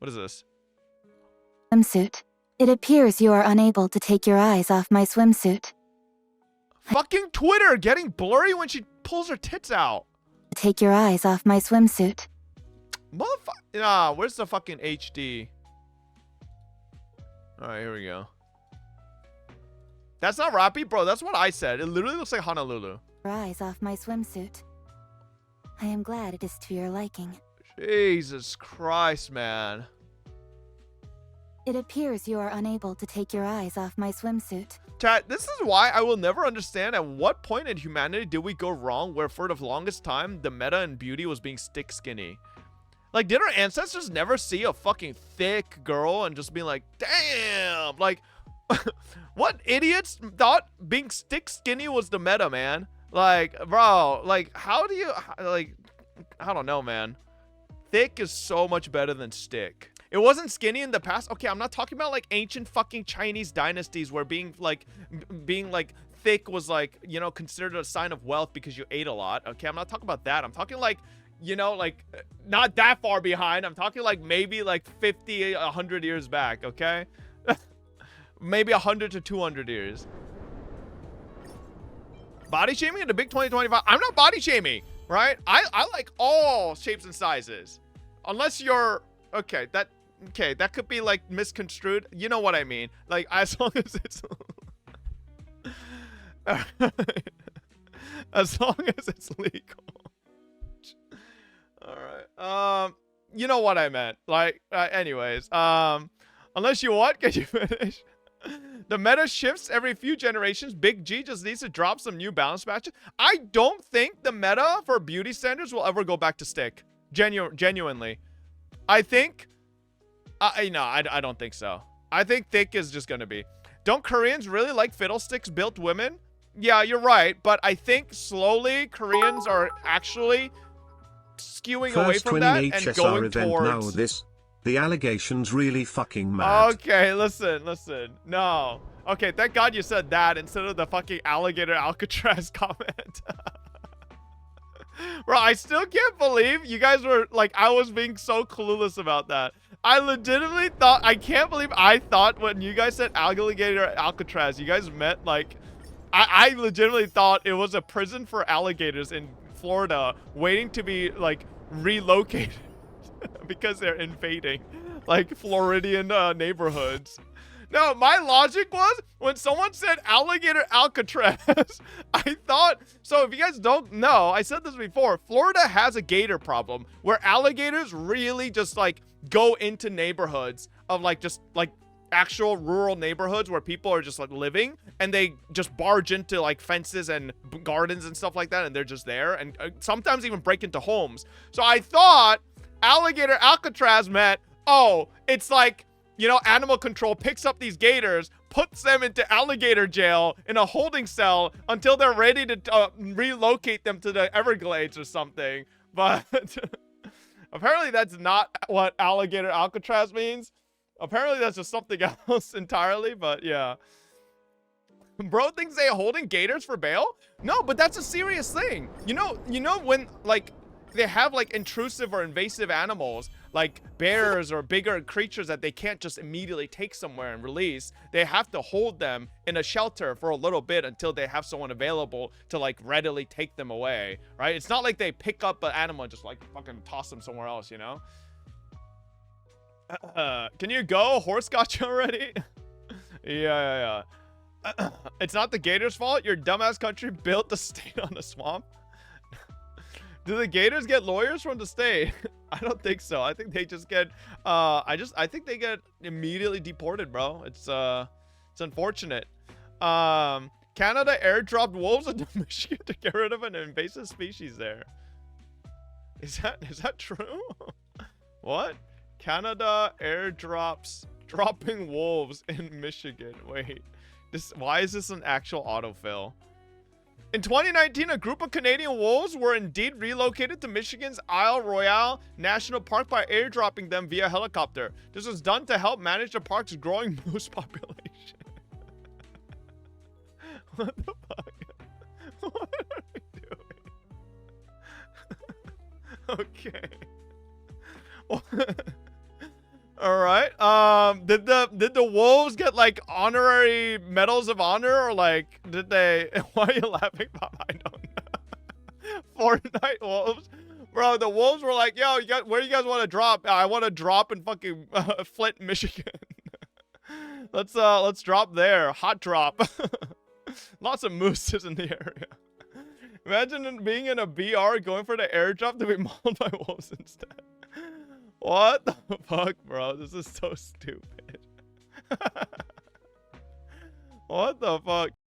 What is this? Swimsuit. It appears you are unable to take your eyes off my swimsuit. Fucking Twitter getting blurry when she pulls her tits out. Take your eyes off my swimsuit. Motherfucker. Nah, where's the fucking HD? Alright, here we go. That's not Rapi, bro. That's what I said. It literally looks like Honolulu. Your eyes off my swimsuit. I am glad it is to your liking. Jesus Christ, man. It appears you are unable to take your eyes off my swimsuit. Chat, this is why I will never understand at what point in humanity did we go wrong where for the longest time the meta in beauty was being stick skinny. Like, did our ancestors never see a fucking thick girl and just be like, damn, like, what idiots thought being stick skinny was the meta, man? Like, bro, like, how do you, like, I don't know, man. Thick is so much better than stick. It wasn't skinny in the past. Okay, I'm not talking about like ancient fucking Chinese dynasties where being like thick was like, you know, considered a sign of wealth because you ate a lot. Okay, I'm not talking about that. I'm talking like, you know, like not that far behind. I'm talking like maybe like 50, 100 years back, okay? Maybe 100 to 200 years. Body shaming in the big 2025. I'm not body shaming, right? I like all shapes and sizes. Unless you're, okay, that could be like misconstrued. You know what I mean? Like, as long as it's as long as it's legal. All right. You know what I meant. Like, anyways. Unless you what? Can you finish? The meta shifts every few generations. Big G just needs to drop some New Balance matches. I don't think the meta for beauty standards will ever go back to stick. Genuinely. I think... no, I don't think so. I think thick is just gonna be. Don't Koreans really like fiddlesticks built women? Yeah, you're right. But I think slowly Koreans are actually skewing away from that and going towards... Now this. The allegation's really fucking mad. Okay, listen. No. Okay, thank God you said that instead of the fucking alligator Alcatraz comment. Bro, I still can't believe you guys were like, I was being so clueless about that. I legitimately thought, I can't believe I thought when you guys said alligator Alcatraz, you guys meant like, I legitimately thought it was a prison for alligators in Florida waiting to be like relocated because they're invading like Floridian neighborhoods. No, my logic was when someone said alligator Alcatraz, I thought, so if you guys don't know, I said this before, Florida has a gator problem where alligators really just like go into neighborhoods of like just like actual rural neighborhoods where people are just like living and they just barge into like fences and gardens and stuff like that and they're just there and sometimes even break into homes. So I thought alligator Alcatraz meant, oh, it's like, you know, animal control picks up these gators, puts them into alligator jail in a holding cell until they're ready to relocate them to the Everglades or something. But apparently that's not what alligator Alcatraz means. Apparently that's just something else entirely, but yeah. Bro thinks they're holding gators for bail? No, but that's a serious thing. You know when like they have like intrusive or invasive animals like bears or bigger creatures that they can't just immediately take somewhere and release, they have to hold them in a shelter for a little bit until they have someone available to like readily take them away, right? It's not like they pick up an animal and just like fucking toss them somewhere else, you know? Can you go? Horse got you already? Yeah. It's not the gators' fault. Your dumbass country built the state on a swamp. Do the gators get lawyers from the state? I don't think so. I think they just get I think they get immediately deported, bro. It's unfortunate. Canada airdropped wolves into Michigan to get rid of an invasive species there. Is that true? What? Canada airdrops dropping wolves in Michigan. Wait. Why is this an actual autofill? In 2019, a group of Canadian wolves were indeed relocated to Michigan's Isle Royale National Park by airdropping them via helicopter. This was done to help manage the park's growing moose population. What the fuck? What are we doing? Okay. All right. Did the wolves get like honorary medals of honor, or like did they? Why are you laughing, Bob? I don't know. Fortnite wolves, bro. The wolves were like, "Yo, where do you guys want to drop? I want to drop in fucking Flint, Michigan. Let's drop there. Hot drop. Lots of mooses in the area. Imagine being in a BR going for the airdrop to be mauled by wolves instead. What the fuck, bro? This is so stupid. What the fuck?